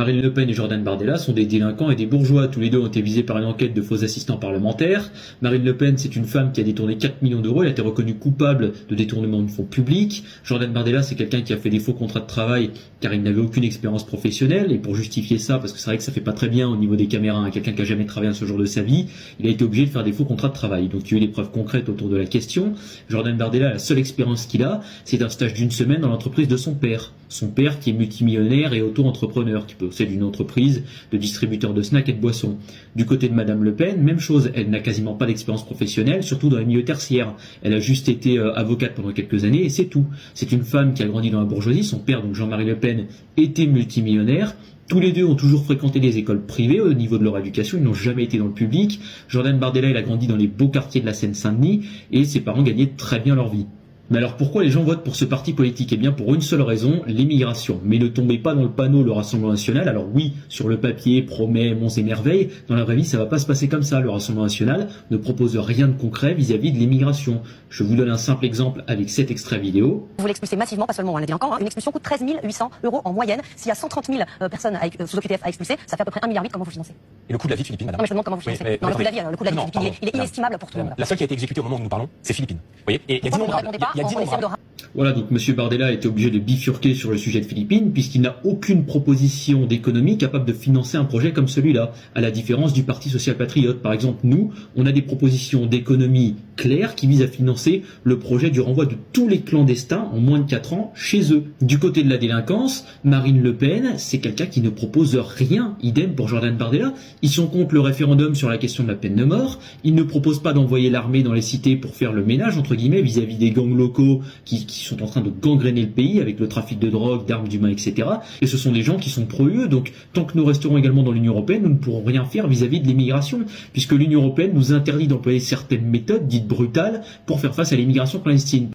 Marine Le Pen et Jordan Bardella sont des délinquants et des bourgeois. Tous les deux ont été visés par une enquête de faux assistants parlementaires. Marine Le Pen, c'est une femme qui a détourné 4 millions d'euros. Elle a été reconnue coupable de détournement de fonds publics. Jordan Bardella, c'est quelqu'un qui a fait des faux contrats de travail car il n'avait aucune expérience professionnelle. Et pour justifier ça, parce que c'est vrai que ça fait pas très bien au niveau des caméras, hein, quelqu'un qui a jamais travaillé à ce genre de sa vie, il a été obligé de faire des faux contrats de travail. Donc il y a eu des preuves concrètes autour de la question. Jordan Bardella, la seule expérience qu'il a, c'est un stage d'une semaine dans l'entreprise de son père. Son père qui est multimillionnaire et auto-entrepreneur, qui possède une entreprise de distributeur de snacks et de boissons. Du côté de Madame Le Pen, même chose, elle n'a quasiment pas d'expérience professionnelle, surtout dans les milieux tertiaires. Elle a juste été avocate pendant quelques années et c'est tout. C'est une femme qui a grandi dans la bourgeoisie, son père, donc Jean-Marie Le Pen, était multimillionnaire. Tous les deux ont toujours fréquenté des écoles privées au niveau de leur éducation, ils n'ont jamais été dans le public. Jordan Bardella, il a grandi dans les beaux quartiers de la Seine-Saint-Denis et ses parents gagnaient très bien leur vie. Mais alors pourquoi les gens votent pour ce parti politique? Eh bien pour une seule raison, l'immigration. Mais ne tombez pas dans le panneau le Rassemblement National. Alors oui, sur le papier, promet monts et merveilles. Dans la vraie vie, ça va pas se passer comme ça. Le Rassemblement National ne propose rien de concret vis-à-vis de l'immigration. Je vous donne un simple exemple avec cet extrait vidéo. Vous l'expulsez massivement, pas seulement les délinquants. Une expulsion coûte 13 800 € en moyenne. S'il y a 130 000 personnes sous OQTF à expulser, ça fait à peu près 1,8 milliard. Comment vous financez? Et le coût de la vie de Philippines, madame? Non mais je me demande comment vous financez. Non, le coût de la vie, il est inestimable pour tout le monde. La seule qui a été exécutée au moment où nous parlons, c'est Philippines. Vous voyez? Et il y a 10 nombres. Voilà, donc Monsieur Bardella a été obligé de bifurquer sur le sujet de Philippines puisqu'il n'a aucune proposition d'économie capable de financer un projet comme celui-là, à la différence du Parti Social Patriote. Par exemple, nous, on a des propositions d'économie claires qui visent à financer le projet du renvoi de tous les clandestins en moins de 4 ans chez eux. Du côté de la délinquance, Marine Le Pen, c'est quelqu'un qui ne propose rien. Idem pour Jordan Bardella. Ils sont contre le référendum sur la question de la peine de mort. Ils ne proposent pas d'envoyer l'armée dans les cités pour faire le ménage, entre guillemets, vis-à-vis des gangs locaux qui sont en train de gangréner le pays avec le trafic de drogue, d'armes d'humains, etc. Et ce sont des gens qui sont pro-UE. Donc, tant que nous resterons également dans l'Union Européenne, nous ne pourrons rien faire vis-à-vis de l'immigration, puisque l'Union Européenne nous interdit d'employer certaines méthodes dites brutales pour faire face à l'immigration clandestine.